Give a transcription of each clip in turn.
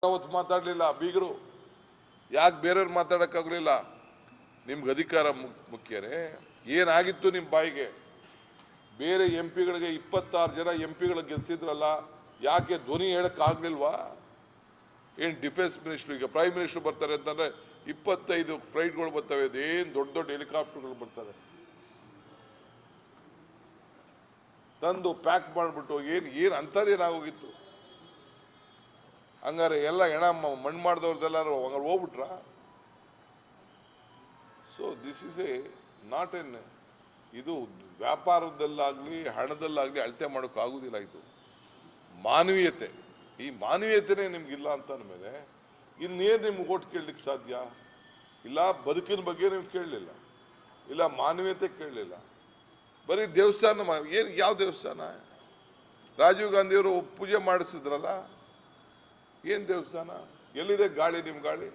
ಅವತ್ತು ಮಾತಾಡಲಿಲ್ಲ ಬೀಗರು, ಯಾಕೆ ಬೇರೆಯವ್ರು ಮಾತಾಡೋಕ್ಕಾಗಲಿಲ್ಲ? ನಿಮ್ಗೆ ಅಧಿಕಾರ ಮುಖ್ಯನೇ? ಏನಾಗಿತ್ತು ನಿಮ್ಮ ಬಾಯಿಗೆ? ಬೇರೆ ಎಂ ಪಿಗಳಿಗೆ 26 ಜನ ಎಂ ಪಿಗಳು ಗೆಲ್ಸಿದ್ರಲ್ಲ, ಯಾಕೆ ಧ್ವನಿ ಹೇಳೋಕ್ಕಾಗಲಿಲ್ವಾ? ಏನು ಡಿಫೆನ್ಸ್ ಮಿನಿಸ್ಟ್ರು, ಈಗ ಪ್ರೈಮ್ ಮಿನಿಸ್ಟರ್ ಬರ್ತಾರೆ ಅಂತಂದರೆ 25 ಫ್ಲೈಟ್ಗಳು ಬರ್ತವೆ, ಏನು ದೊಡ್ಡ ದೊಡ್ಡ ಹೆಲಿಕಾಪ್ಟರ್ಗಳು ಬರ್ತಾರೆ, ತಂದು ಪ್ಯಾಕ್ ಮಾಡಿಬಿಟ್ಟು ಏನು ಅಂಥದ್ದೇನಾಗೋಗಿತ್ತು? ಹಂಗಾರೆ ಎಲ್ಲ ಹೆಣ ಮಣ್ಣು ಮಾಡಿದವ್ರದ್ದೆಲ್ಲರೂ ಹಂಗಾರೆ ಹೋಗ್ಬಿಟ್ರ? So this is a not ಎನ್, ಇದು ವ್ಯಾಪಾರದಲ್ಲಾಗಲಿ ಹಣದಲ್ಲಾಗಲಿ ಅಳತೆ ಮಾಡೋಕ್ಕಾಗೋದಿಲ್ಲ. ಇದು ಮಾನವೀಯತೆ. ಈ ಮಾನವೀಯತೆನೇ ನಿಮ್ಗಿಲ್ಲ ಅಂತ ಅಂದಮೇಲೆ ಇನ್ನೇನು ನಿಮ್ಗೆ ಓಟ್ ಕೇಳಲಿಕ್ಕೆ ಸಾಧ್ಯ? ಇಲ್ಲ ಬದುಕಿನ ಬಗ್ಗೆ ನೀವು ಕೇಳಲಿಲ್ಲ, ಇಲ್ಲ ಮಾನವೀಯತೆ ಕೇಳಲಿಲ್ಲ, ಬರೀ ದೇವಸ್ಥಾನ. ಏನು ಯಾವ ದೇವಸ್ಥಾನ? ರಾಜೀವ್ ಗಾಂಧಿಯವರು ಪೂಜೆ ಮಾಡಿಸಿದ್ರಲ್ಲ, ಏನು ದೇವಸ್ಥಾನ? ಎಲ್ಲಿದೆ ಗಾಳಿ? ನಿಮ್ಮ ಗಾಳಿ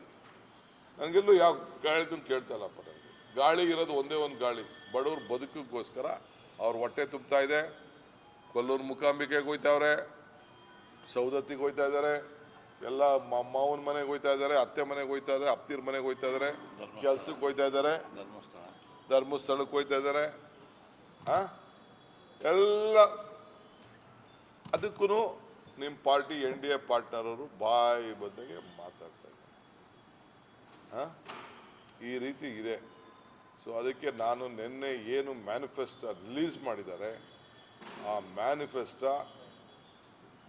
ನನಗೆಲ್ಲೂ ಯಾವ ಗಾಳಿಗೂ ಕೇಳ್ತಾ ಇಲ್ಲಪ್ಪ. ನನಗೆ ಗಾಳಿ ಇರೋದು ಒಂದೇ ಒಂದು ಗಾಳಿ, ಬಡವ್ರ ಬದುಕಿಗೋಸ್ಕರ ಅವ್ರ ಹೊಟ್ಟೆ ತುಂಬ್ತಾ ಇದೆ. ಕೊಲ್ಲೂರು ಮೂಕಾಂಬಿಕೆಗೆ ಹೋಯ್ತಾವ್ರೆ, ಸೌದತ್ತಿಗೆ ಹೋಯ್ತಾ ಇದ್ದಾರೆ, ಎಲ್ಲ ಮಾವನ ಮನೆಗೆ ಹೋಯ್ತಾ ಇದ್ದಾರೆ, ಅತ್ತೆ ಮನೆಗೆ ಹೋಯ್ತಾ ಇದ್ದಾರೆ, ಅಪ್ತಿರ ಮನೆಗೆ ಹೋಯ್ತಾ ಇದ್ದಾರೆ, ಕೆಲ್ಸಕ್ಕೆ ಹೋಯ್ತಾ ಇದ್ದಾರೆ, ಧರ್ಮಸ್ಥಳಕ್ಕೆ ಹೋಯ್ತಾ ಇದ್ದಾರೆ. ಎಲ್ಲ ಅದಕ್ಕೂ ನಿಮ್ಮ ಪಾರ್ಟಿ NDA ಪಾರ್ಟ್ನರ್ ಅವರು ಬಾಯಿ ಬಂದಾಗೆ ಮಾತಾಡ್ತಾ ಇದ್ದಾರೆ. ಈ ರೀತಿ ಇದೆ. ಸೊ ಅದಕ್ಕೆ ನಾನು ನಿನ್ನೆ ಏನು ಮ್ಯಾನಿಫೆಸ್ಟೋ ರಿಲೀಸ್ ಮಾಡಿದ್ದಾರೆ, ಆ ಮ್ಯಾನಿಫೆಸ್ಟೋ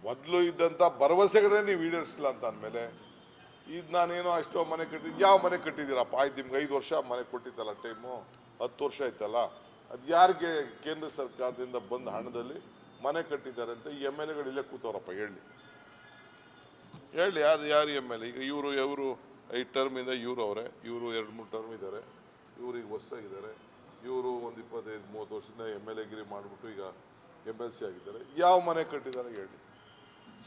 ಮೊದಲು ಇದ್ದಂಥ ಭರವಸೆಗಳೇ ನೀವು ಈಡೇರಿಸಲಿಲ್ಲ ಅಂತ ಅಂದಮೇಲೆ, ಇದು ನಾನೇನೋ ಅಷ್ಟೋ ಮನೆ ಕಟ್ಟಿದ್ದು, ಯಾವ ಮನೆ ಕಟ್ಟಿದ್ದೀರಪ್ಪ? ಆಯ್ತು, ನಿಮ್ಗೆ 5 ವರ್ಷ ಮನೆ ಕೊಟ್ಟಿತ್ತಲ್ಲ, ಟೈಮು 10 ವರ್ಷ ಆಯ್ತಲ್ಲ, ಅದು ಯಾರಿಗೆ ಕೇಂದ್ರ ಸರ್ಕಾರದಿಂದ ಬಂದ ಹಣದಲ್ಲಿ ಮನೆ ಕಟ್ಟಿದ್ದಾರೆ ಅಂತ ಈ MLA ಗಳು ಇಲ್ಲೇ ಕೂತವ್ರಪ್ಪ? ಹೇಳಿ ಅದು ಯಾರು MLA? ಈಗ ಇವರು ಈ ಟರ್ಮಿಂದ ಇವರು ಅವರೇ, ಇವರು 2-3 ಟರ್ಮ್ ಇದ್ದಾರೆ, ಇವ್ರಿಗೆ ಹೊಸದಾಗಿದ್ದಾರೆ, ಇವರು ಒಂದು 25-30 ವರ್ಷದಿಂದ MLA ಗಿರಿ ಮಾಡಿಬಿಟ್ಟು ಈಗ MLC ಆಗಿದ್ದಾರೆ. ಯಾವ ಮನೆ ಕಟ್ಟಿದ್ದಾರೆ ಹೇಳಿ?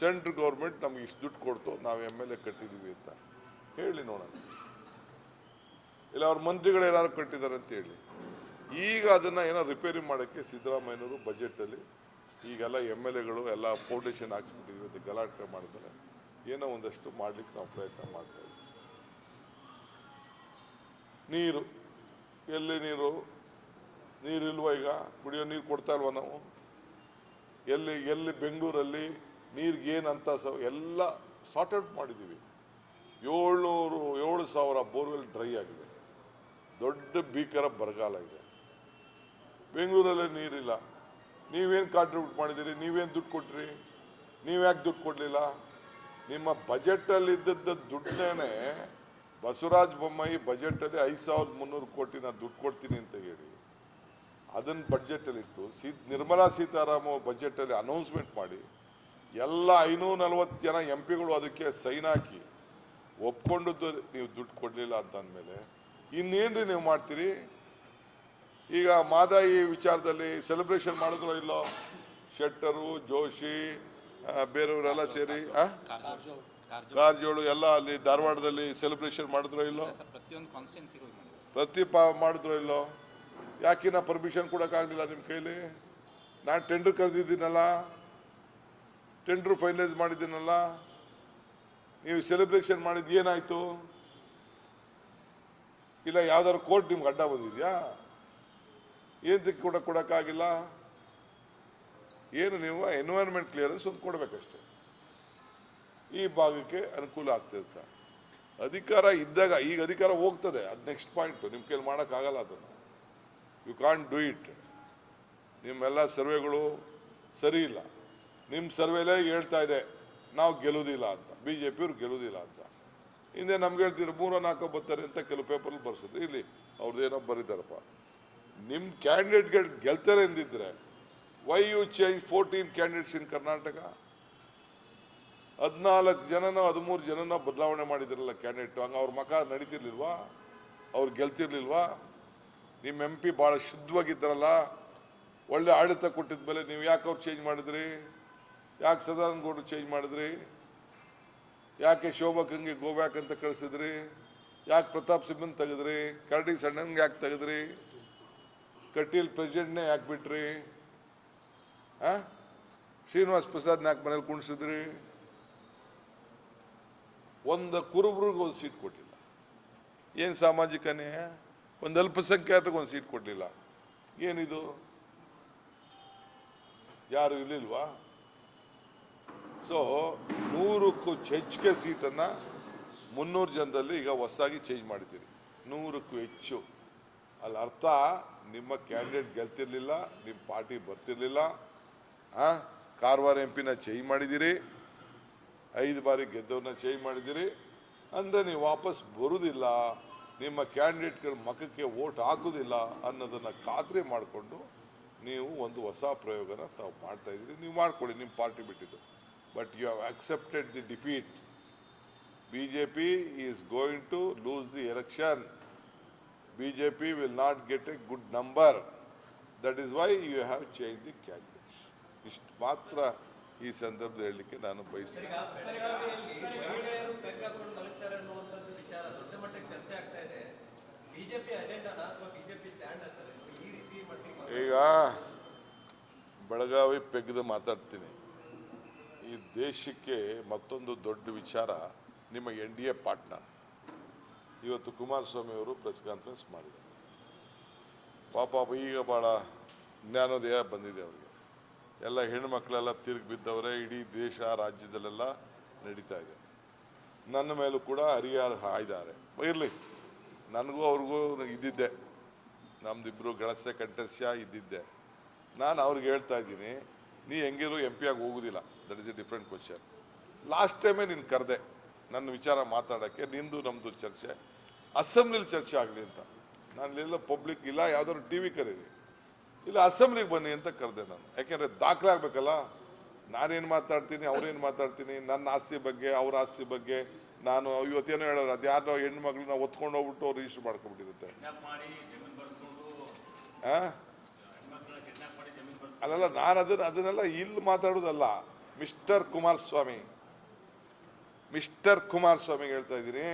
ಸೆಂಟ್ರಲ್ ಗೌರ್ಮೆಂಟ್ ನಮ್ಗೆ ಇಷ್ಟು ದುಡ್ಡು ಕೊಡ್ತು, ನಾವು MLA ಕಟ್ಟಿದ್ದೀವಿ ಅಂತ ಹೇಳಿ ನೋಡೋಣ. ಇಲ್ಲ ಅವ್ರ ಮಂತ್ರಿಗಳು ಏನಾದ್ರು ಕಟ್ಟಿದ್ದಾರೆ ಅಂತ ಹೇಳಿ. ಈಗ ಅದನ್ನು ಏನೋ ರಿಪೇರಿ ಮಾಡೋಕ್ಕೆ ಸಿದ್ದರಾಮಯ್ಯನವರು ಬಜೆಟಲ್ಲಿ ಈಗೆಲ್ಲ MLA ಗಳು ಎಲ್ಲ ಫೌಂಡೇಶನ್ ಹಾಕ್ಸ್ಬಿಟ್ಟಿದ್ವಿ ಅಂತ ಗಲಾಟೆ ಮಾಡಿದ್ರೆ ಏನೋ ಒಂದಷ್ಟು ಮಾಡ್ಲಿಕ್ಕೆ ನಾವು ಪ್ರಯತ್ನ ಮಾಡ್ತಾ ಇದ್ದೀವಿ. ನೀರು ಎಲ್ಲಿ? ನೀರಿಲ್ವ? ಈಗ ಕುಡಿಯೋ ನೀರು ಕೊಡ್ತಾ ಇಲ್ವ ನಾವು? ಎಲ್ಲಿ ಬೆಂಗಳೂರಲ್ಲಿ ನೀರಿಗೆ ಏನಂತ ಎಲ್ಲ ಸಾರ್ಟ್ ಔಟ್ ಮಾಡಿದ್ದೀವಿ. 7,000 ಬೋರ್ವೆಲ್ ಡ್ರೈ ಆಗಿದೆ, ದೊಡ್ಡ ಭೀಕರ ಬರಗಾಲ ಇದೆ. ಬೆಂಗಳೂರಲ್ಲೇ ನೀರಿಲ್ಲ. ನೀವೇನು ಕಾಂಟ್ರಿಬ್ಯೂಟ್ ಮಾಡಿದ್ದೀರಿ? ನೀವೇನು ದುಡ್ಡು ಕೊಟ್ರಿ? ನೀವು ಯಾಕೆ ದುಡ್ಡು ಕೊಡಲಿಲ್ಲ? ನಿಮ್ಮ ಬಜೆಟಲ್ಲಿ ಇದ್ದದ್ದ ದುಡ್ಡನ್ನೇ ಬಸವರಾಜ ಬೊಮ್ಮಾಯಿ ಬಜೆಟಲ್ಲಿ 5,300 ಕೋಟಿ ನಾನು ದುಡ್ಡು ಕೊಡ್ತೀನಿ ಅಂತ ಹೇಳಿ ಅದನ್ನು ಬಡ್ಜೆಟಲ್ಲಿ ಇಟ್ಟು ನಿರ್ಮಲಾ ಸೀತಾರಾಮನ್ ಬಜೆಟಲ್ಲಿ ಅನೌನ್ಸ್ಮೆಂಟ್ ಮಾಡಿ ಎಲ್ಲ 540 ಜನ MP ಗಳು ಅದಕ್ಕೆ ಸೈನ್ ಹಾಕಿ ಒಪ್ಕೊಂಡದ್ದು ನೀವು ದುಡ್ಡು ಕೊಡಲಿಲ್ಲ ಅಂತ ಅಂದಮೇಲೆ ಇನ್ನೇನ್ರಿ ನೀವು ಮಾಡ್ತೀರಿ? ಈಗ ಮಾದಾಯಿ ವಿಚಾರದಲ್ಲಿ ಸೆಲೆಬ್ರೇಷನ್ ಮಾಡಿದ್ರೋ ಇಲ್ಲೋ? ಶೆಟ್ಟರು, ಜೋಶಿ, ಬೇರೆಯವರೆಲ್ಲ ಸೇರಿ ಕಾರಜೋಳು ಎಲ್ಲ ಅಲ್ಲಿ ಧಾರವಾಡದಲ್ಲಿ ಸೆಲೆಬ್ರೇಷನ್ ಮಾಡಿದ್ರೋ ಇಲ್ಲೋ? ಪ್ರತಿ ಮಾಡಿದ್ರೋ ಇಲ್ಲೋ? ಯಾಕಿನ್ನ ಪರ್ಮಿಷನ್ ಕೊಡೋಕ್ಕಾಗಲಿಲ್ಲ ನಿಮ್ಮ ಕೈಲಿ? ನಾನು ಟೆಂಡರ್ ಕರೆದಿದ್ದೀನಲ್ಲ, ಟೆಂಡರ್ ಫೈನಲೈಸ್ ಮಾಡಿದ್ದೀನಲ್ಲ, ನೀವು ಸೆಲೆಬ್ರೇಷನ್ ಮಾಡಿದ್ದು ಏನಾಯಿತು? ಇಲ್ಲ ಯಾವ್ದಾದ್ರು ಕೋರ್ಟ್ ನಿಮ್ಗೆ ಅಡ್ಡ ಬಂದಿದೆಯಾ? ಏನಕ್ಕೆ ಕೊಡೋಕ್ಕಾಗಿಲ್ಲ? ಏನು ನೀವು ಎನ್ವೈರನ್ಮೆಂಟ್ ಕ್ಲಿಯರೆನ್ಸ್ ಒಂದು ಕೊಡಬೇಕಷ್ಟೆ, ಈ ಭಾಗಕ್ಕೆ ಅನುಕೂಲ ಆಗ್ತಿರ್ತ. ಅಧಿಕಾರ ಇದ್ದಾಗ, ಈಗ ಅಧಿಕಾರ ಹೋಗ್ತದೆ, ಅದು ನೆಕ್ಸ್ಟ್ ಪಾಯಿಂಟು. ನಿಮ್ಮ ಕೈಲಿ ಮಾಡೋಕ್ಕಾಗಲ್ಲ ಅದನ್ನು, ಯು ಕಾಂಟ್ ಡೂ ಇಟ್. ನಿಮ್ಮೆಲ್ಲ ಸರ್ವೆಗಳು ಸರಿ ಇಲ್ಲ. ನಿಮ್ಮ ಸರ್ವೆಲೇ ಹೇಳ್ತಾ ಇದೆ ನಾವು ಗೆಲ್ಲುವುದಿಲ್ಲ ಅಂತ, BJP ಗೆಲ್ಲುವುದಿಲ್ಲ ಅಂತ. ಹಿಂದೆ ನಮ್ಗೆ ಹೇಳ್ತಿದ್ರು 3-4 ಬರ್ತಾರೆ ಅಂತ ಕೆಲವು ಪೇಪರಲ್ಲಿ ಬರ್ಸಿದ್ರು. ಇಲ್ಲಿ ಅವ್ರದ್ದೇನೋ ಬರೀತಾರಪ್ಪ. ನಿಮ್ಮ ಕ್ಯಾಂಡಿಡೇಟ್ಗಳು ಗೆಲ್ತಾರೆ ಎಂದಿದ್ರೆ ವೈ ಯು ಚೇಂಜ್ 14 ಕ್ಯಾಂಡಿಡೇಟ್ಸ್ ಇನ್ ಕರ್ನಾಟಕ? 14 ಜನನೋ 13 ಜನನೋ ಬದಲಾವಣೆ ಮಾಡಿದಿರಲ್ಲ ಕ್ಯಾಂಡಿಡೇಟ್. ಹಂಗೆ ಅವ್ರ ಮಕ ನಡೀತಿರ್ಲಿಲ್ವಾ? ಅವ್ರು ಗೆಲ್ತಿರ್ಲಿಲ್ವಾ? ನಿಮ್ಮ MP ಭಾಳ ಶುದ್ಧವಾಗಿದ್ದಾರಲ್ಲ, ಒಳ್ಳೆ ಆಡಳಿತ ಕೊಟ್ಟಿದ ಮೇಲೆ ನೀವು ಯಾಕೆ ಅವ್ರು ಚೇಂಜ್ ಮಾಡಿದ್ರಿ? ಯಾಕೆ ಸದಾನಂದ ಗೌಡ್ರು ಚೇಂಜ್ ಮಾಡಿದ್ರಿ? ಯಾಕೆ ಶೋಭಾಕಂಗೆ ಗೋಬ್ಯಾಕ್ ಅಂತ ಕಳಿಸಿದ್ರಿ? ಯಾಕೆ ಪ್ರತಾಪ್ ಸಿಂಹನ್ ತೆಗೆದ್ರಿ? ಕರಡಿ ಸಣ್ಣನ್ಗೆ ಯಾಕೆ ತೆಗೆದ್ರಿ? ಕಟೀಲ್ ಪ್ರೆಸಿಡೆಂಟ್ನೇ ಯಾಕೆ ಬಿಟ್ರಿ? ಶ್ರೀನಿವಾಸ್ ಪ್ರಸಾದ್ನ ಯಾಕೆ ಮನೇಲಿ ಕುಣಿಸಿದ್ರಿ? ಒಂದು ಕುರುಬರಿಗೆ ಒಂದು ಸೀಟ್ ಕೊಡಲಿಲ್ಲ. ಏನು ಸಾಮಾಜಿಕ ನ್ಯಾಯ? ಒಂದು ಅಲ್ಪಸಂಖ್ಯಾತರಿಗೆ ಒಂದು ಸೀಟ್ ಕೊಡಲಿಲ್ಲ. ಏನಿದು? ಯಾರು ಇರಲಿಲ್ವಾ? ಸೊ 100ಕ್ಕೂ ಹೆಚ್ಚಿಗೆ ಸೀಟನ್ನು 300 ಜನದಲ್ಲಿ ಈಗ ಹೊಸದಾಗಿ ಚೇಂಜ್ ಮಾಡಿದ್ದೀರಿ. 100ಕ್ಕೂ ಹೆಚ್ಚು. ಅಲ್ಲಿ ಅರ್ಥ ನಿಮ್ಮ ಕ್ಯಾಂಡಿಡೇಟ್ ಗೆಲ್ತಿರ್ಲಿಲ್ಲ, ನಿಮ್ಮ ಪಾರ್ಟಿ ಬರ್ತಿರ್ಲಿಲ್ಲ. ಕಾರವಾರ MP ಚೇಂಜ್ ಮಾಡಿದ್ದೀರಿ, 5 ಬಾರಿ ಗೆದ್ದವ್ರನ್ನ ಚೇಂಜ್ ಮಾಡಿದ್ದೀರಿ. ಅಂದರೆ ನೀವು ವಾಪಸ್ ಬರುವುದಿಲ್ಲ, ನಿಮ್ಮ ಕ್ಯಾಂಡಿಡೇಟ್ಗಳ ಮಖಕ್ಕೆ ವೋಟ್ ಹಾಕೋದಿಲ್ಲ ಅನ್ನೋದನ್ನು ಖಾತ್ರಿ ಮಾಡಿಕೊಂಡು ನೀವು ಒಂದು ಹೊಸ ಪ್ರಯೋಗನ ತಾವು ಮಾಡ್ತಾ ಇದ್ದೀರಿ. ನೀವು ಮಾಡ್ಕೊಳ್ಳಿ, ನಿಮ್ಮ ಪಾರ್ಟಿ ಬಿಟ್ಟಿದ್ದು. But you have accepted the defeat. BJP is going to lose the election. BJP will not get a good number. That is why you have changed the candidates. ಇಷ್ಟು ಮಾತ್ರ ಈ ಸಂದರ್ಭದಲ್ಲಿ ಹೇಳಲಿಕ್ಕೆ ನಾನು ಬಯಸ್ತೇನೆ. ಈಗ ಬೆಳಗಾವಿ ಪೆಗ್ದು ಮಾತಾಡ್ತೀನಿ. ಈ ದೇಶಕ್ಕೆ ಮತ್ತೊಂದು ದೊಡ್ಡ ವಿಚಾರ, ನಿಮ್ಮ NDA ಪಾರ್ಟ್ನರ್ ಇವತ್ತು ಕುಮಾರಸ್ವಾಮಿ ಅವರು ಪ್ರೆಸ್ ಕಾನ್ಫರೆನ್ಸ್ ಮಾಡಿದ್ದಾರೆ. ಪಾಪ ಈಗ ಭಾಳ ಜ್ಞಾನೋದಯ ಬಂದಿದೆ ಅವರಿಗೆ. ಎಲ್ಲ ಹೆಣ್ಮಕ್ಳೆಲ್ಲ ತಿರುಗಿ ಬಿದ್ದವರೇ, ಇಡೀ ದೇಶ ರಾಜ್ಯದಲ್ಲೆಲ್ಲ ನಡೀತಾ ಇದೆ. ನನ್ನ ಮೇಲೂ ಕೂಡ ಹರಿಯಾರು ಹಾಯ್ದಾರೆ. ಇರಲಿ, ನನಗೂ ಅವ್ರಿಗೂ ಇದ್ದಿದ್ದೆ, ನಮ್ದಿಬ್ಬರು ಗಳಸೆ ಕಂಠಸ್ಯ ಇದ್ದಿದ್ದೆ. ನಾನು ಅವ್ರಿಗೆ ಹೇಳ್ತಾ ಇದ್ದೀನಿ, ನೀ ಹೆಂಗಿರು MP ಆಗಿ ಹೋಗೋದಿಲ್ಲ. That is A different question. Last ಟೈಮೇ ನೀನು ಕರೆದೆ ನನ್ನ ವಿಚಾರ ಮಾತಾಡೋಕ್ಕೆ, ನಿಂದು ನಮ್ಮದು ಚರ್ಚೆ ಅಸೆಂಬ್ಲಿಲಿ ಚರ್ಚೆ ಆಗಲಿ ಅಂತ. ನಾನೆಲ್ಲ ಪಬ್ಲಿಕ್ ಇಲ್ಲ, ಯಾವ್ದಾದ್ರು TV ಕರೀರಿ, ಇಲ್ಲ ಅಸೆಂಬ್ಲಿಗೆ ಬನ್ನಿ ಅಂತ ಕರೆದೆ ನಾನು. ಯಾಕೆಂದರೆ ದಾಖಲೆ ಆಗಬೇಕಲ್ಲ, ನಾನೇನು ಮಾತಾಡ್ತೀನಿ, ಅವ್ರೇನು ಮಾತಾಡ್ತೀನಿ, ನನ್ನ ಆಸ್ತಿ ಬಗ್ಗೆ ಅವ್ರ ಆಸ್ತಿ ಬಗ್ಗೆ. ನಾನು ಇವತ್ತೇನೋ ಹೇಳೋರು, ಅದು ಯಾರೋ ಹೆಣ್ಮಕ್ಳನ್ನ ಒತ್ಕೊಂಡು ಹೋಗ್ಬಿಟ್ಟು ರಿಜಿಸ್ಟರ್ ಮಾಡ್ಕೊಂಡ್ಬಿಟ್ಟಿರುತ್ತೆ. ಅಲ್ಲಲ್ಲ, ನಾನು ಅದನ್ನೆಲ್ಲ ಇಲ್ಲಿ ಮಾತಾಡೋದಲ್ಲ. ಮಿಸ್ಟರ್ ಕುಮಾರಸ್ವಾಮಿಗೆ ಹೇಳ್ತಾ ಇದ್ದೀನಿ,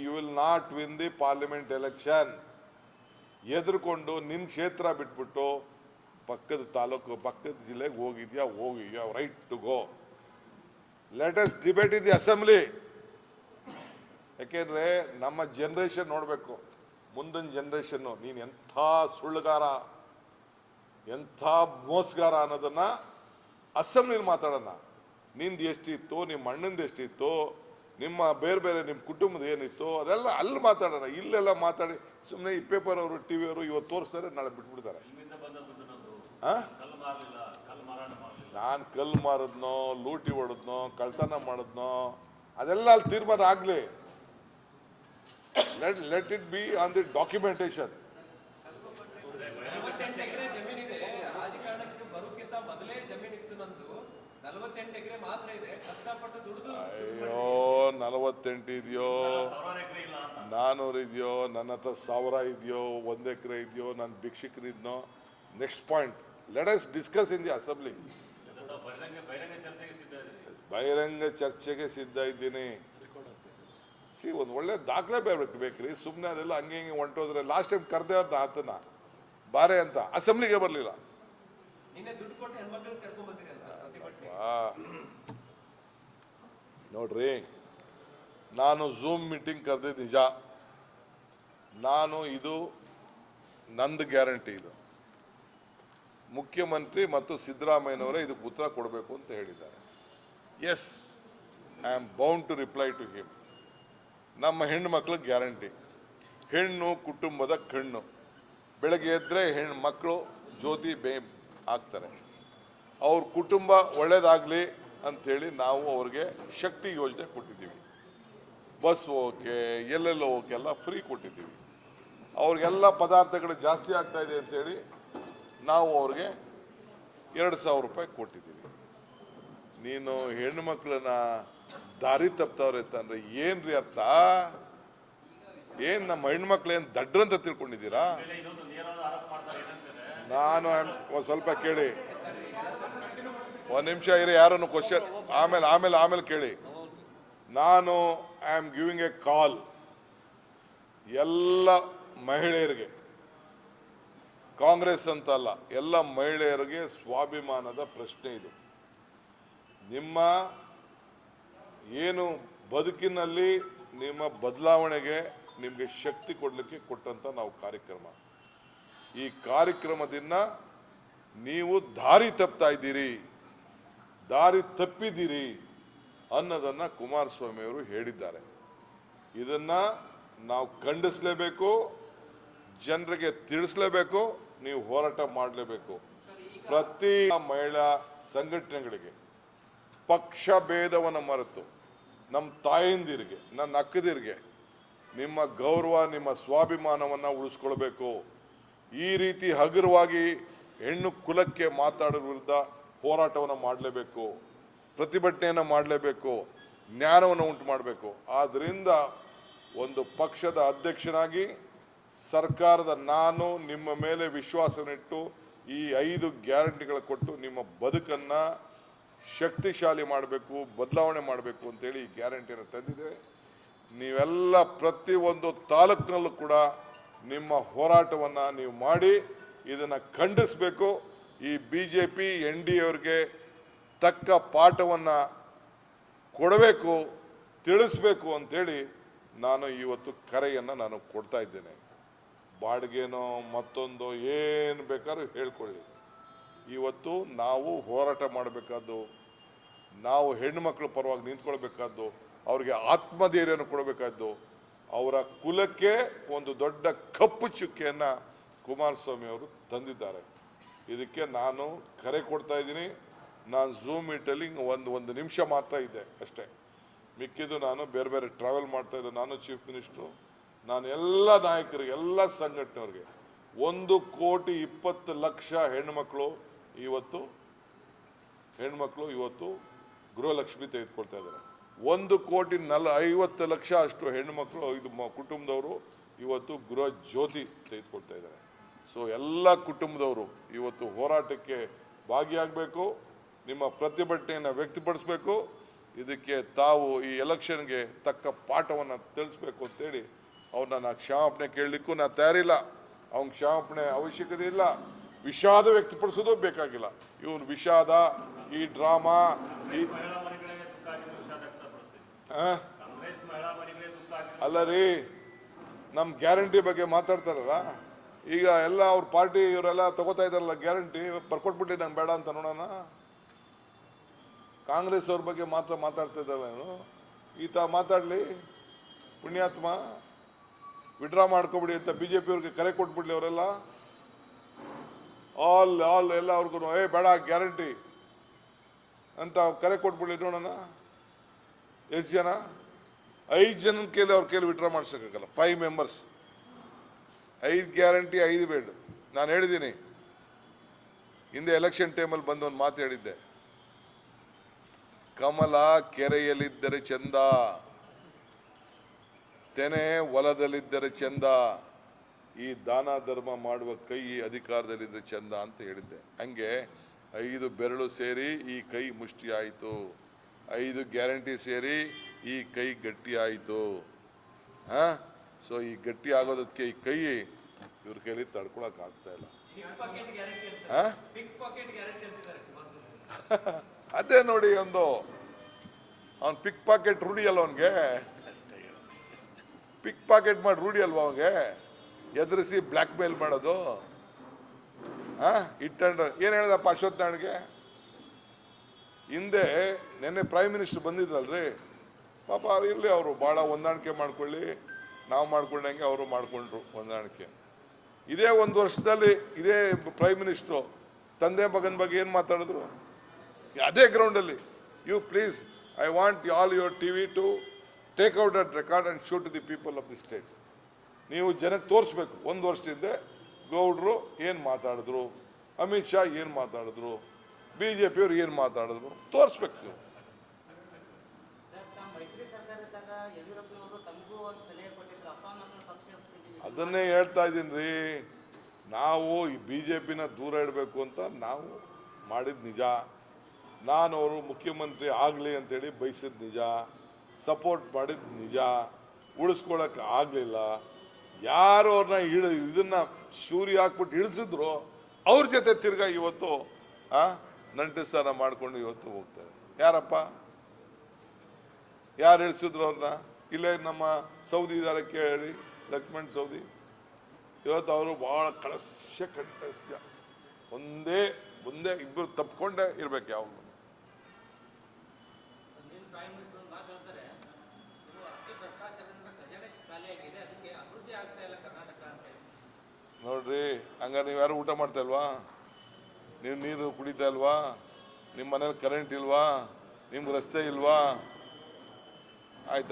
you will not win the parliament election. ಎದುರ್ಕೊಂಡು ನಿನ್ನ ಕ್ಷೇತ್ರ ಬಿಟ್ಬಿಟ್ಟು ಪಕ್ಕದ ತಾಲೂಕು, ಪಕ್ಕದ ಜಿಲ್ಲೆಗೆ ಹೋಗಿದ್ಯಾ, ಹೋಗಿ, you have right to go. Let us debate in the assembly. ಯಾಕೆಂದರೆ ನಮ್ಮ ಜನ್ರೇಷನ್ ನೋಡಬೇಕು, ಮುಂದಿನ ಜನ್ರೇಷನ್ನು ನೀನು ಎಂಥ ಸುಳ್ಳುಗಾರ, ಎಂಥ ಮೋಸಗಾರ ಅನ್ನೋದನ್ನು ಅಸೆಂಬ್ಲಿಲಿ ಮಾತಾಡೋಣ. ನಿಂದು ಎಷ್ಟಿತ್ತು, ನಿಮ್ಮ ಅಣ್ಣಂದು ಎಷ್ಟಿತ್ತು, ನಿಮ್ಮ ಬೇರೆ ಬೇರೆ ನಿಮ್ಮ ಕುಟುಂಬದ ಏನಿತ್ತು, ಅದೆಲ್ಲ ಅಲ್ಲಿ ಮಾತಾಡೋಣ. ಇಲ್ಲೆಲ್ಲ ಮಾತಾಡಿ ಸುಮ್ಮನೆ ಈ ಪೇಪರ್ ಅವರು TV ಅವರು ಇವತ್ತು ತೋರಿಸ್ತಾರೆ, ನಾಳೆ ಬಿಟ್ಬಿಡ್ತಾರೆ. ನಾನು ಕಲ್ಲು ಮಾರಿದ್ನೋ, ಲೂಟಿ ಹೊಡೆದ್ನೋ, ಕಳ್ತನ ಮಾಡಿದ್ನೋ, ಅದೆಲ್ಲ ಅಲ್ಲಿ ತೀರ್ಮಾನ ಆಗಲಿ. Let it be on the documentation. ಅಯ್ಯೋ, 48 ಇದೆಯೋ, 400 ಇದೆಯೋ, ನನ್ನ ಹತ್ರ 1000 ಇದೆಯೋ, 1 ಎಕರೆ ಇದೆಯೋ, ನಾನು ಭಿಕ್ಷುಕನಿದ್ನೋ. Next point, let us discuss in the assembly. ಬಹಿರಂಗ ಚರ್ಚೆಗೆ ಸಿದ್ಧ ಇದ್ದೀನಿ. ಒಂದು ಒಳ್ಳೆ ದಾಖಲೆ ಬೇಕ್ರಿ. ಸುಮ್ಮನೆ ಅದೆಲ್ಲ ಹಂಗೆ ಹಿಂಗೆ ಹೊಂಟೋದ್ರೆ, ಲಾಸ್ಟ್ ಟೈಮ್ ಕರೆದೇ ಅವ್ರನ್ನ ಆತನ ಬಾರೆ ಅಂತ ಅಸೆಂಬ್ಲಿಗೆ ಬರಲಿಲ್ಲ. ನೋಡ್ರಿ, ನಾನು ಝೂಮ್ ಮೀಟಿಂಗ್ ಕರೆದಿದ್ದು ನಿಜ. ಇದು ನಂದು ಗ್ಯಾರಂಟಿ. ಇದು ಮುಖ್ಯಮಂತ್ರಿ ಮತ್ತು ಸಿದ್ದರಾಮಯ್ಯನವರೇ ಇದಕ್ಕೆ ಉತ್ತರ ಕೊಡಬೇಕು ಅಂತ ಹೇಳಿದ್ದಾರೆ. Yes, I am bound to reply to him. ನಮ್ಮ ಹೆಣ್ಣು ಮಕ್ಕಳಿಗೆ ಗ್ಯಾರಂಟಿ. ಹೆಣ್ಣು ಕುಟುಂಬದ ಕಣ್ಣು. ಬೆಳಗ್ಗೆ ಎದ್ದರೆ ಹೆಣ್ಣು ಮಕ್ಕಳು ಜ್ಯೋತಿ ಆಗ್ತಾರೆ. ಅವ್ರ ಕುಟುಂಬ ಒಳ್ಳೇದಾಗಲಿ ಅಂಥೇಳಿ ನಾವು ಅವ್ರಿಗೆ ಶಕ್ತಿ ಯೋಜನೆ ಕೊಟ್ಟಿದ್ದೀವಿ. ಬಸ್ ಹೋಗೋಕ್ಕೆ, ಎಲ್ಲೆಲ್ಲ ಹೋಗೋಕ್ಕೆ ಎಲ್ಲ ಫ್ರೀ ಕೊಟ್ಟಿದ್ದೀವಿ. ಅವ್ರಿಗೆಲ್ಲ ಪದಾರ್ಥಗಳು ಜಾಸ್ತಿ ಆಗ್ತಾ ಇದೆ ಅಂಥೇಳಿ ನಾವು ಅವ್ರಿಗೆ 2000 ರೂಪಾಯಿ ಕೊಟ್ಟಿದ್ದೀವಿ. ನೀನು ಹೆಣ್ಣು ಮಕ್ಕಳನ್ನ ದಾರಿ ತಪ್ತವ್ರೆ ಅಂತಂದ್ರೆ ಏನ್ರಿ ಅರ್ಥ? ಏನು ನಮ್ಮ ಹೆಣ್ಮಕ್ಳೇನು ದಡ್ರಂತ ತಿಳ್ಕೊಂಡಿದ್ದೀರಾ? ನಾನು ಸ್ವಲ್ಪ ಕೇಳಿ, ಒಂದು ನಿಮಿಷ ಇರಿ, ಯಾರನ್ನು ಕ್ವಶನ್ ಆಮೇಲೆ ಕೇಳಿ. ನಾನು ಐ ಆಮ್ ಗಿವಿಂಗ್ ಎ ಕಾಲ್ ಎಲ್ಲ ಮಹಿಳೆಯರಿಗೆ, ಕಾಂಗ್ರೆಸ್ ಅಂತ ಅಲ್ಲ, ಎಲ್ಲ ಮಹಿಳೆಯರಿಗೆ ಸ್ವಾಭಿಮಾನದ ಪ್ರಶ್ನೆ ಇದು. ನಿಮ್ಮ ಏನು ಬದುಕಿನಲ್ಲಿ ನಿಮ್ಮ ಬದಲಾವಣೆಗೆ ನಿಮಗೆ ಶಕ್ತಿ ಕೊಡಲಿಕ್ಕೆ ಕೊಟ್ಟಂತ ನಾವು ಕಾರ್ಯಕ್ರಮ. ಈ ಕಾರ್ಯಕ್ರಮದಿಂದ ನೀವು ದಾರಿ ತಪ್ತಾ ಇದ್ದೀರಿ, ದಾರಿ ತಪ್ಪಿದ್ದೀರಿ ಅನ್ನೋದನ್ನ ಕುಮಾರಸ್ವಾಮಿ ಅವರು ಹೇಳಿದ್ದಾರೆ. ಇದನ್ನ ನಾವು ಖಂಡಿಸಲೇಬೇಕು, ಜನರಿಗೆ ತಿಳಿಸಲೇಬೇಕು, ನೀವು ಹೋರಾಟ ಮಾಡಲೇಬೇಕು. ಪ್ರತಿ ಮಹಿಳಾ ಸಂಘಟನೆಗಳಿಗೆ ಪಕ್ಷ ಭೇದವನ್ನು ಮರೆತು ನಮ್ಮ ತಾಯಂದಿರಿಗೆ, ನನ್ನ ಅಕ್ಕದಿರಿಗೆ ನಿಮ್ಮ ಗೌರವ, ನಿಮ್ಮ ಸ್ವಾಭಿಮಾನವನ್ನು ಉಳಿಸ್ಕೊಳ್ಬೇಕು. ಈ ರೀತಿ ಹಗುರವಾಗಿ ಹೆಣ್ಣು ಕುಲಕ್ಕೆ ಮಾತಾಡೋ ವಿರುದ್ಧ ಹೋರಾಟವನ್ನು ಮಾಡಲೇಬೇಕು, ಪ್ರತಿಭಟನೆಯನ್ನು ಮಾಡಲೇಬೇಕು, ಜ್ಞಾನವನ್ನು ಉಂಟು ಮಾಡಬೇಕು. ಆದ್ದರಿಂದ ಒಂದು ಪಕ್ಷದ ಅಧ್ಯಕ್ಷನಾಗಿ ಸರ್ಕಾರದ ನಾನು ನಿಮ್ಮ ಮೇಲೆ ವಿಶ್ವಾಸವಿಟ್ಟು ಈ 5 ಗ್ಯಾರಂಟಿಗಳು ಕೊಟ್ಟು ನಿಮ್ಮ ಬದುಕನ್ನು ಶಕ್ತಿಶಾಲಿ ಮಾಡಬೇಕು, ಬದಲಾವಣೆ ಮಾಡಬೇಕು ಅಂತೇಳಿ ಈ ಗ್ಯಾರಂಟಿಯನ್ನು ತಂದಿದ್ದೇವೆ. ನೀವೆಲ್ಲ ಪ್ರತಿಯೊಂದು ತಾಲೂಕಿನಲ್ಲೂ ಕೂಡ ನಿಮ್ಮ ಹೋರಾಟವನ್ನು ನೀವು ಮಾಡಿ ಇದನ್ನು ಖಂಡಿಸಬೇಕು. ಈ BJP NDA ಅವರಿಗೆ ತಕ್ಕ ಪಾಠವನ್ನು ಕೊಡಬೇಕು, ತಿಳಿಸ್ಬೇಕು ಅಂತೇಳಿ ನಾನು ಇವತ್ತು ಕರೆಯನ್ನು ನಾನು ಕೊಡ್ತಾ ಇದ್ದೇನೆ. ಬಾಡಿಗೆನೋ ಮತ್ತೊಂದು ಏನು ಬೇಕಾದ್ರೂ ಹೇಳ್ಕೊಳ್ಳಿ. ಇವತ್ತು ನಾವು ಹೋರಾಟ ಮಾಡಬೇಕಾದ್ದು, ನಾವು ಹೆಣ್ಣುಮಕ್ಕಳ ಪರವಾಗಿ ನಿಂತ್ಕೊಳ್ಬೇಕಾದ್ದು, ಅವರಿಗೆ ಆತ್ಮಧೈರ್ಯವನ್ನು ಕೊಡಬೇಕಾದ್ದು, ಅವರ ಕುಲಕ್ಕೆ ಒಂದು ದೊಡ್ಡ ಕಪ್ಪು ಚುಕ್ಕೆಯನ್ನು ಕುಮಾರಸ್ವಾಮಿ ಅವರು ತಂದಿದ್ದಾರೆ. ಇದಕ್ಕೆ ನಾನು ಕರೆ ಕೊಡ್ತಾ ಇದ್ದೀನಿ. ನಾನು ಝೂಮ್ ಮೀಟಲ್ಲಿ ಒಂದು ನಿಮಿಷ ಮಾತ್ರ ಇದೆ ಅಷ್ಟೇ, ಮಿಕ್ಕಿದ್ದು ನಾನು ಬೇರೆ ಬೇರೆ ಟ್ರಾವೆಲ್ ಮಾಡ್ತಾ ಇದ್ದೆ. ನಾನು ಚೀಫ್ ಮಿನಿಸ್ಟ್ರು, ನಾನು ಎಲ್ಲ ನಾಯಕರಿಗೆ, ಎಲ್ಲ ಸಂಘಟನೆಯವ್ರಿಗೆ 1,20,00,000 ಹೆಣ್ಮಕ್ಳು ಇವತ್ತು ಗೃಹಲಕ್ಷ್ಮಿ ತೆಗೆದುಕೊಳ್ತಾ ಇದ್ದಾರೆ. 1,50,00,000 ಅಷ್ಟು ಹೆಣ್ಣುಮಕ್ಕಳು ಇದು ಕುಟುಂಬದವರು ಇವತ್ತು ಗೃಹ ಜ್ಯೋತಿ ತೆಗೆದುಕೊಳ್ತಾ ಇದ್ದಾರೆ. ಸೊ ಎಲ್ಲ ಕುಟುಂಬದವರು ಇವತ್ತು ಹೋರಾಟಕ್ಕೆ ಭಾಗಿಯಾಗಬೇಕು, ನಿಮ್ಮ ಪ್ರತಿಭಟನೆಯನ್ನು ವ್ಯಕ್ತಪಡಿಸಬೇಕು. ಇದಕ್ಕೆ ತಾವು ಈ ಎಲೆಕ್ಷನ್ಗೆ ತಕ್ಕ ಪಾಠವನ್ನು ತಿಳಿಸ್ಬೇಕು ಅಂತೇಳಿ ಅವ್ರನ್ನ ನಾನು ಕ್ಷಮಾಪಣೆ ಕೇಳಲಿಕ್ಕೂ ನಾನು ತಯಾರಿಲ್ಲ. ಅವ್ನ ಕ್ಷಮಾಪಣೆ ಅವಶ್ಯಕತೆ ಇಲ್ಲ. ವಿಷಾದ ವ್ಯಕ್ತಪಡಿಸೋದು ಬೇಕಾಗಿಲ್ಲ. ಇವನು ವಿಷಾದ, ಈ ಡ್ರಾಮಾ, ಈ ಅಲ್ಲ ರೀ, ನಮ್ಮ ಗ್ಯಾರಂಟಿ ಬಗ್ಗೆ ಮಾತಾಡ್ತಾರಲ್ಲ, ಈಗ ಎಲ್ಲ ಅವ್ರ ಪಾರ್ಟಿ ಇವರೆಲ್ಲ ತಗೋತಾ ಇದಾರಲ್ಲ ಗ್ಯಾರಂಟಿ, ಬರ್ಕೊಟ್ಬಿಟ್ಟು ನಂಗೆ ಬೇಡ ಅಂತ ನೋಡೋಣ. ಕಾಂಗ್ರೆಸ್ ಅವ್ರ ಬಗ್ಗೆ ಮಾತ್ರ ಮಾತಾಡ್ತಾ ಇದ್ದಲ್ಲ ಏನು, ಈತ ಮಾತಾಡಲಿ, ಪುಣ್ಯಾತ್ಮ, ವಿಡ್ರಾ ಮಾಡ್ಕೊಬಿಡಿ ಅಂತ BJP ಅವ್ರಿಗೆ ಕರೆ ಕೊಟ್ಬಿಡ್ಲಿ. ಅವರೆಲ್ಲ ಆಲ್ ಎಲ್ಲ ಅವ್ರಿಗೂ ಬೇಡ ಗ್ಯಾರಂಟಿ ಅಂತ ಕರೆ ಕೊಟ್ಬಿಡ್ಲಿ ನೋಡೋಣ. ಎಷ್ಟು ಜನ? 5 ಜನನ ಕೇಳಿ ಅವ್ರ ಕೇಳಿ ವಿಡ್ರಾ ಮಾಡ್ಸೋಕ್ಕಾಗಲ್ಲ. 5 ಮೆಂಬರ್ಸ್, 5 ಗ್ಯಾರಂಟಿ, 5 ಬೇಡ. ನಾನು ಹೇಳಿದ್ದೀನಿ ಹಿಂದೆ ಎಲೆಕ್ಷನ್ ಟೈಮಲ್ಲಿ ಬಂದು ಒಂದು ಮಾತು ಹೇಳಿದ್ದೆ, ಕಮಲ ಕೆರೆಯಲ್ಲಿದ್ದರೆ ಚಂದ, ತೆನೆ ಹೊಲದಲ್ಲಿದ್ದರೆ ಚಂದ, ಈ ದಾನ ಧರ್ಮ ಮಾಡುವ ಕೈ ಅಧಿಕಾರದಲ್ಲಿದ್ದರೆ ಚಂದ ಅಂತ ಹೇಳಿದ್ದೆ. ಹಂಗೆ 5 ಬೆರಳು ಸೇರಿ ಈ ಕೈ ಮುಷ್ಟಿ ಆಯಿತು, 5 ಗ್ಯಾರಂಟಿ ಸೇರಿ ಈ ಕೈ ಗಟ್ಟಿ ಆಯಿತು. ಸೊ ಈ ಗಟ್ಟಿ ಆಗೋದಕ್ಕೆ ಈ ಕೈ ಇವ್ರ ಕೈಲಿ ತಡ್ಕೊಳಕ್ ಆಗ್ತಾ ಇಲ್ಲ. ಅದೇ ನೋಡಿ, ಅವ್ನು ಪಿಕ್ ಪಾಕೆಟ್ ರೂಢಿ ಅಲ್ಲ, ಅವನಿಗೆ ಪಿಕ್ ಪಾಕೆಟ್ ಮಾಡಿ ರೂಢಿ ಅಲ್ವಾ ಅವನಿಗೆ, ಎದುರಿಸಿ ಬ್ಲ್ಯಾಕ್ ಮೇಲ್ ಮಾಡೋದು. ಏನು ಹೇಳ್ದಪ್ಪ ಅಶ್ವತ್ಥನಾರಾಯಣ್ಗೆ ಹಿಂದೆ ನಿನ್ನೆ ಪ್ರೈಮ್ ಮಿನಿಸ್ಟರ್ ಬಂದಿದ್ರಲ್ರಿ, ಪಾಪ ಇರಲಿ, ಅವರು ಭಾಳ ಹೊಂದಾಣಿಕೆ ಮಾಡ್ಕೊಳ್ಳಿ, ನಾವು ಮಾಡ್ಕೊಂಡಂಗೆ ಅವರು ಮಾಡಿಕೊಂಡ್ರು ಹೊಂದಾಣಿಕೆ. ಇದೇ 1 ವರ್ಷದಲ್ಲಿ ಇದೇ ಪ್ರೈಮ್ ಮಿನಿಸ್ಟ್ರು ತಂದೆ ಮಗನ ಬಗ್ಗೆ ಏನು ಮಾತಾಡಿದ್ರು ಅದೇ ಗ್ರೌಂಡಲ್ಲಿ. You please, I want all your TV to take out that record and show to the people of the state. ನೀವು ಜನಕ್ಕೆ ತೋರಿಸ್ಬೇಕು 1 ವರ್ಷದಿಂದ ಗೌಡ್ರು ಏನು ಮಾತಾಡಿದ್ರು, ಅಮಿತ್ ಶಾ ಏನು ಮಾತಾಡಿದ್ರು, BJP ಅವ್ರು ಏನು ಮಾತಾಡಿದ್ರು ತೋರಿಸ್ಬೇಕು ನೀವು. ಅದನ್ನೇ ಹೇಳ್ತಾ ಇದ್ದೀನಿ ರೀ, ನಾವು ಈ BJPನ ದೂರ ಇಡಬೇಕು ಅಂತ ನಾವು ಮಾಡಿದ ನಿಜ. ನಾನು ಅವರು ಮುಖ್ಯಮಂತ್ರಿ ಆಗಲಿ ಅಂತೇಳಿ ಬಯಸಿದ ನಿಜ, ಸಪೋರ್ಟ್ ಮಾಡಿದ ನಿಜ, ಉಳಿಸ್ಕೊಳಕ್ಕೆ ಆಗಲಿಲ್ಲ. ಯಾರು ಅವ್ರನ್ನ ಇದನ್ನ ಶೂರಿ ಹಾಕ್ಬಿಟ್ಟು ಇಳಿಸಿದ್ರು ಅವ್ರ ಜೊತೆ ತಿರ್ಗಾ ಇವತ್ತು ನಂಟು ಸ್ನಾನ ಮಾಡ್ಕೊಂಡು ಇವತ್ತು ಹೋಗ್ತಾರೆ. ಯಾರಪ್ಪ? ಯಾರು ಇಳಿಸಿದ್ರು ಅವ್ರನ್ನ? ಇಲ್ಲೇ ನಮ್ಮ ಸೌದಿ ಇದ್ದಾರೆ ಕೇಳಿ, ಲಕ್ಷ್ಮಣ್ ಸೌದಿ. ಇವತ್ತು ಅವರು ಬಹಳ ಕಳಸ್ಯ ಕಂಠಸ್ಯ, ಒಂದೇ ಇಬ್ಬರು ತಪ್ಕೊಂಡೇ ಇರ್ಬೇಕು ಯಾವಾಗ. ನೋಡ್ರಿ, ಹಂಗಾರೆ ನೀವು ಯಾರು ಊಟ ಮಾಡ್ತಾ ಇಲ್ವಾ? ನೀವು ನೀರು ಕುಡಿತಾ ಇಲ್ವಾ? ನಿಮ್ಮ ಮನೇಲಿ ಕರೆಂಟ್ ಇಲ್ವಾ? ನಿಮ್ಗೆ ರಸ್ತೆ ಇಲ್ವಾ? ಆಯ್ತಾ?